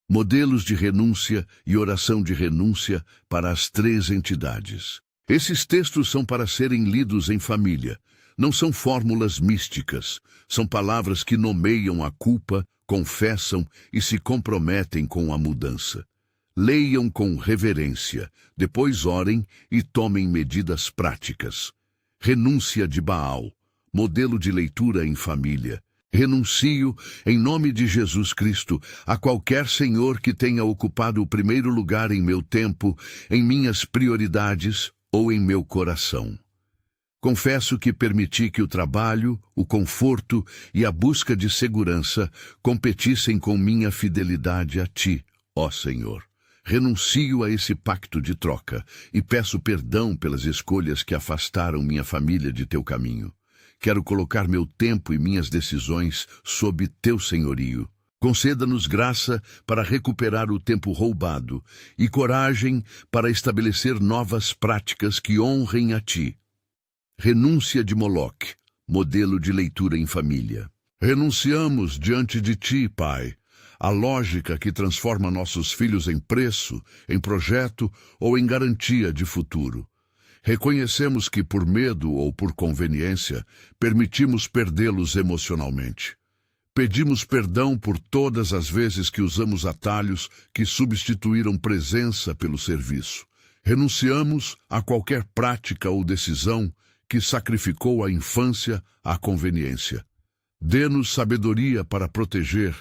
Modelos de renúncia e oração de renúncia para as 3 entidades. Esses textos são para serem lidos em família. Não são fórmulas místicas, são palavras que nomeiam a culpa, confessam e se comprometem com a mudança. Leiam com reverência, depois orem e tomem medidas práticas. Renúncia de Baal, modelo de leitura em família. Renuncio, em nome de Jesus Cristo, a qualquer senhor que tenha ocupado o primeiro lugar em meu tempo, em minhas prioridades ou em meu coração. Confesso que permiti que o trabalho, o conforto e a busca de segurança competissem com minha fidelidade a Ti, ó Senhor. Renuncio a esse pacto de troca e peço perdão pelas escolhas que afastaram minha família de Teu caminho. Quero colocar meu tempo e minhas decisões sob Teu senhorio. Conceda-nos graça para recuperar o tempo roubado e coragem para estabelecer novas práticas que honrem a Ti. Renúncia de Moloque, modelo de leitura em família. Renunciamos diante de Ti, Pai, à lógica que transforma nossos filhos em preço, em projeto ou em garantia de futuro. Reconhecemos que, por medo ou por conveniência, permitimos perdê-los emocionalmente. Pedimos perdão por todas as vezes que usamos atalhos que substituíram presença pelo serviço. Renunciamos a qualquer prática ou decisão que sacrificou a infância à conveniência. Dê-nos sabedoria para proteger,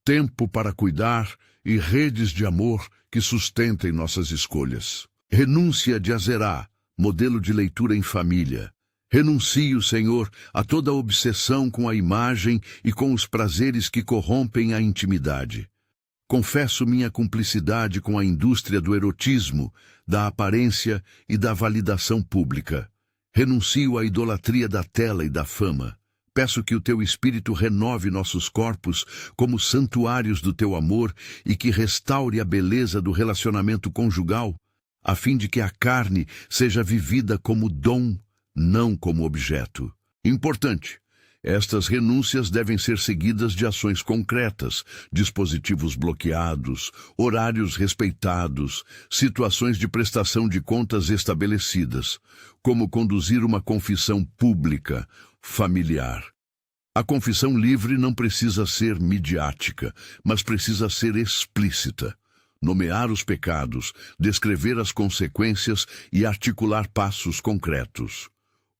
tempo para cuidar e redes de amor que sustentem nossas escolhas. Renúncia de Azerá, modelo de leitura em família. Renuncio, Senhor, a toda obsessão com a imagem e com os prazeres que corrompem a intimidade. Confesso minha cumplicidade com a indústria do erotismo, da aparência e da validação pública. Renuncio à idolatria da tela e da fama. Peço que o Teu Espírito renove nossos corpos como santuários do Teu amor e que restaure a beleza do relacionamento conjugal, a fim de que a carne seja vivida como dom, não como objeto. Importante. Estas renúncias devem ser seguidas de ações concretas, dispositivos bloqueados, horários respeitados, situações de prestação de contas estabelecidas, como conduzir uma confissão pública, familiar. A confissão livre não precisa ser midiática, mas precisa ser explícita. Nomear os pecados, descrever as consequências e articular passos concretos.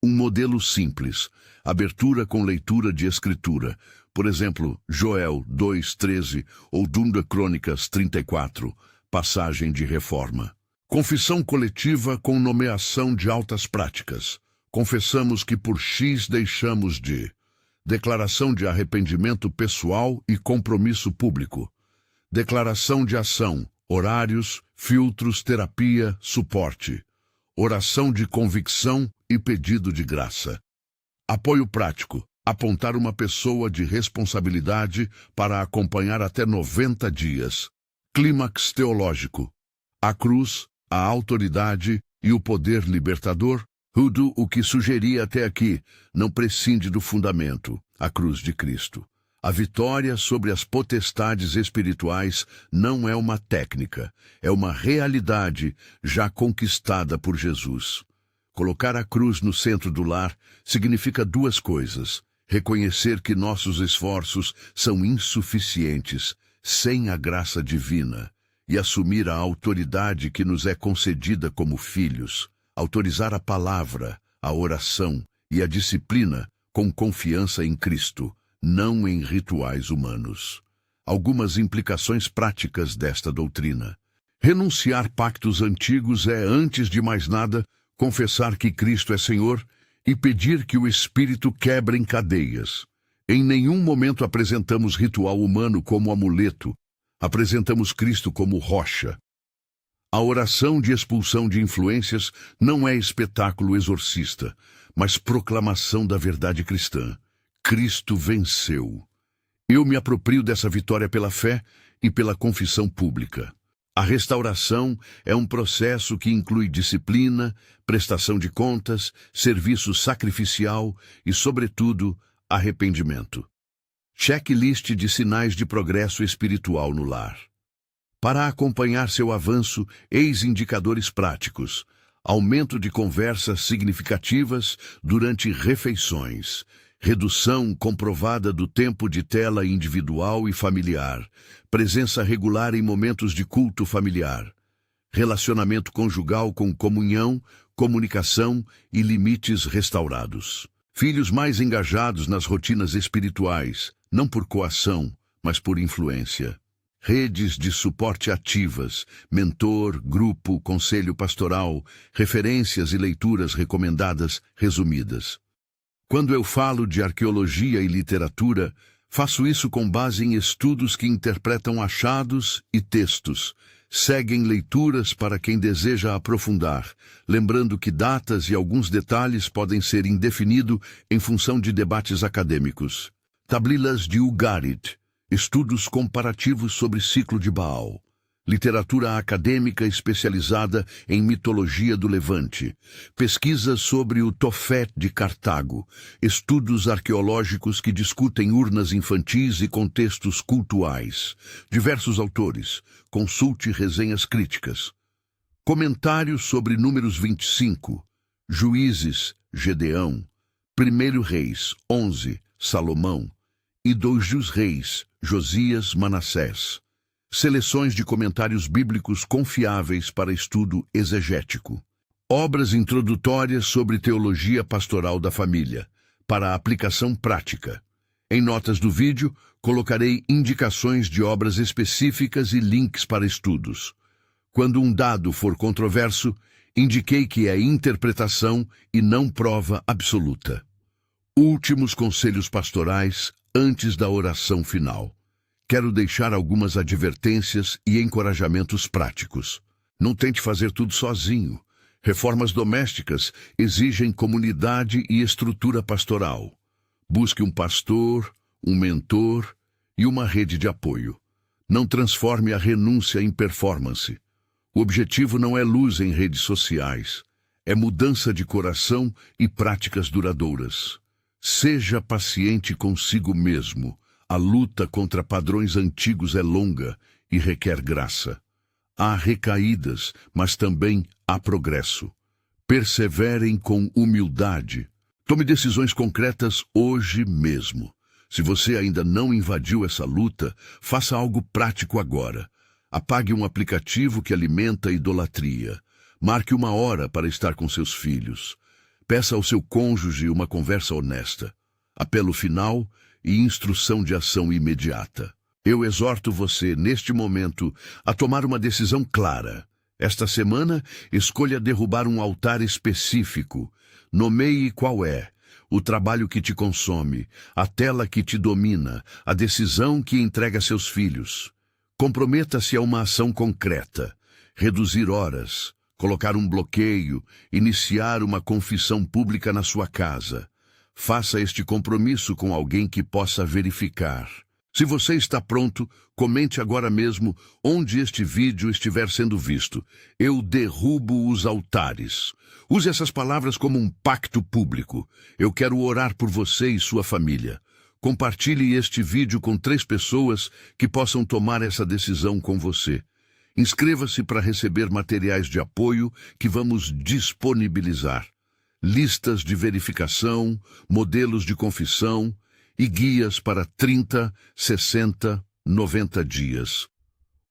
Um modelo simples, abertura com leitura de escritura, por exemplo, Joel 2:13 ou 2 Crônicas 34, passagem de reforma. Confissão coletiva com nomeação de altas práticas. Confessamos que por X deixamos de. Declaração de arrependimento pessoal e compromisso público. Declaração de ação, horários, filtros, terapia, suporte. Oração de convicção e pedido de graça. Apoio prático. Apontar uma pessoa de responsabilidade para acompanhar até 90 dias. Clímax teológico. A cruz, a autoridade e o poder libertador. Tudo o que sugeri até aqui não prescinde do fundamento, a cruz de Cristo. A vitória sobre as potestades espirituais não é uma técnica, é uma realidade já conquistada por Jesus. Colocar a cruz no centro do lar significa duas coisas: reconhecer que nossos esforços são insuficientes, sem a graça divina, e assumir a autoridade que nos é concedida como filhos. Autorizar a palavra, a oração e a disciplina com confiança em Cristo, não em rituais humanos. Algumas implicações práticas desta doutrina. Renunciar pactos antigos é, antes de mais nada, confessar que Cristo é Senhor e pedir que o Espírito quebre cadeias. Em nenhum momento apresentamos ritual humano como amuleto, apresentamos Cristo como rocha. A oração de expulsão de influências não é espetáculo exorcista, mas proclamação da verdade cristã. Cristo venceu. Eu me aproprio dessa vitória pela fé e pela confissão pública. A restauração é um processo que inclui disciplina, prestação de contas, serviço sacrificial e, sobretudo, arrependimento. Checklist de sinais de progresso espiritual no lar. Para acompanhar seu avanço, eis indicadores práticos. Aumento de conversas significativas durante refeições. Redução comprovada do tempo de tela individual e familiar. Presença regular em momentos de culto familiar. Relacionamento conjugal com comunhão, comunicação e limites restaurados. Filhos mais engajados nas rotinas espirituais, não por coação, mas por influência. Redes de suporte ativas, mentor, grupo, conselho pastoral, referências e leituras recomendadas resumidas. Quando eu falo de arqueologia e literatura, faço isso com base em estudos que interpretam achados e textos. Seguem leituras para quem deseja aprofundar, lembrando que datas e alguns detalhes podem ser indefinidos em função de debates acadêmicos. Tablilas de Ugarit. Estudos comparativos sobre ciclo de Baal. literatura acadêmica especializada em mitologia do Levante, pesquisas sobre o Tofet de Cartago, estudos arqueológicos que discutem urnas infantis e contextos cultuais, diversos autores, consulte resenhas críticas. Comentários sobre Números 25, Juízes, Gedeão, 1 Reis, 11, Salomão, e 2 dos Reis, Josias, Manassés. Seleções de comentários bíblicos confiáveis para estudo exegético. Obras introdutórias sobre teologia pastoral da família, para aplicação prática. Em notas do vídeo, colocarei indicações de obras específicas e links para estudos. Quando um dado for controverso, indiquei que é interpretação e não prova absoluta. Últimos conselhos pastorais antes da oração final. Quero deixar algumas advertências e encorajamentos práticos. Não tente fazer tudo sozinho. Reformas domésticas exigem comunidade e estrutura pastoral. Busque um pastor, um mentor e uma rede de apoio. Não transforme a renúncia em performance. O objetivo não é luz em redes sociais. É mudança de coração e práticas duradouras. Seja paciente consigo mesmo. A luta contra padrões antigos é longa e requer graça. Há recaídas, mas também há progresso. Perseverem com humildade. Tome decisões concretas hoje mesmo. Se você ainda não invadiu essa luta, faça algo prático agora. Apague um aplicativo que alimenta a idolatria. Marque 1 hora para estar com seus filhos. Peça ao seu cônjuge uma conversa honesta. Apelo final e instrução de ação imediata. Eu exorto você, neste momento, a tomar uma decisão clara. Esta semana, escolha derrubar um altar específico. Nomeie qual é. O trabalho que te consome, a tela que te domina, a decisão que entrega seus filhos. Comprometa-se a uma ação concreta. Reduzir horas, colocar um bloqueio, iniciar uma confissão pública na sua casa. Faça este compromisso com alguém que possa verificar. Se você está pronto, comente agora mesmo onde este vídeo estiver sendo visto. Eu derrubo os altares. Use essas palavras como um pacto público. Eu quero orar por você e sua família. Compartilhe este vídeo com 3 pessoas que possam tomar essa decisão com você. Inscreva-se para receber materiais de apoio que vamos disponibilizar. Listas de verificação, modelos de confissão e guias para 30, 60, 90 dias.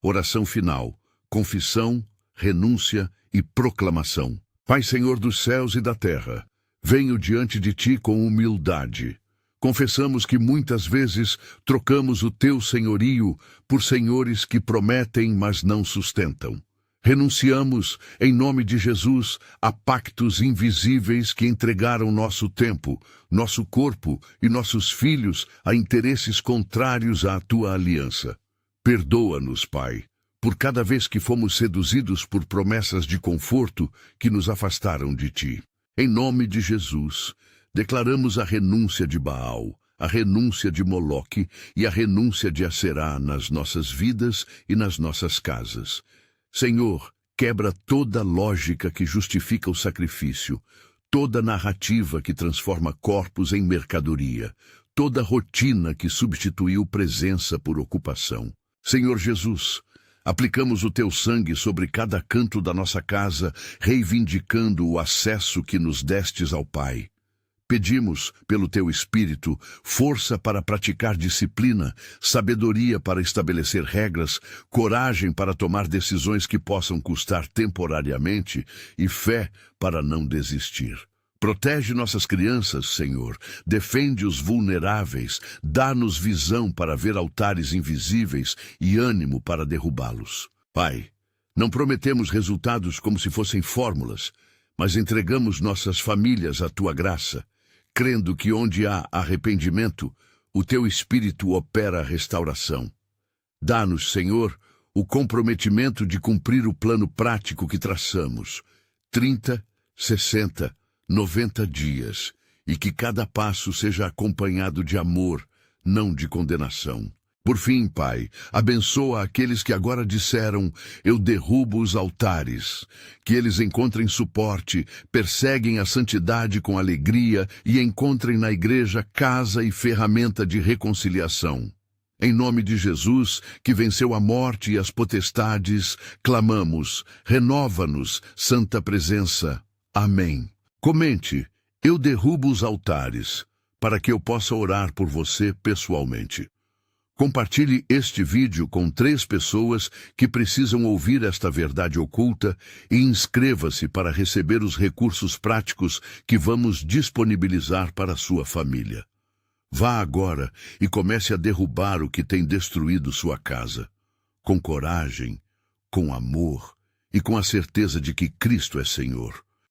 Oração final, confissão, renúncia e proclamação. Pai Senhor dos céus e da terra, venho diante de Ti com humildade. Confessamos que muitas vezes trocamos o Teu senhorio por senhores que prometem, mas não sustentam. Renunciamos, em nome de Jesus, a pactos invisíveis que entregaram nosso tempo, nosso corpo e nossos filhos a interesses contrários à Tua aliança. Perdoa-nos, Pai, por cada vez que fomos seduzidos por promessas de conforto que nos afastaram de Ti. Em nome de Jesus, declaramos a renúncia de Baal, a renúncia de Moloque e a renúncia de Aserá nas nossas vidas e nas nossas casas. Senhor, quebra toda lógica que justifica o sacrifício, toda narrativa que transforma corpos em mercadoria, toda rotina que substituiu presença por ocupação. Senhor Jesus, aplicamos o Teu sangue sobre cada canto da nossa casa, reivindicando o acesso que nos destes ao Pai. Pedimos, pelo Teu Espírito, força para praticar disciplina, sabedoria para estabelecer regras, coragem para tomar decisões que possam custar temporariamente e fé para não desistir. Protege nossas crianças, Senhor, defende os vulneráveis, dá-nos visão para ver altares invisíveis e ânimo para derrubá-los. Pai, não prometemos resultados como se fossem fórmulas, mas entregamos nossas famílias à Tua graça, crendo que onde há arrependimento, o Teu Espírito opera a restauração. Dá-nos, Senhor, o comprometimento de cumprir o plano prático que traçamos, 30, 60, 90 dias, e que cada passo seja acompanhado de amor, não de condenação. Por fim, Pai, abençoa aqueles que agora disseram: eu derrubo os altares. Que eles encontrem suporte, perseguem a santidade com alegria e encontrem na igreja casa e ferramenta de reconciliação. Em nome de Jesus, que venceu a morte e as potestades, clamamos: renova-nos, santa presença. Amém. Comente: eu derrubo os altares, para que eu possa orar por você pessoalmente. Compartilhe este vídeo com 3 pessoas que precisam ouvir esta verdade oculta e inscreva-se para receber os recursos práticos que vamos disponibilizar para a sua família. Vá agora e comece a derrubar o que tem destruído sua casa, com coragem, com amor e com a certeza de que Cristo é Senhor.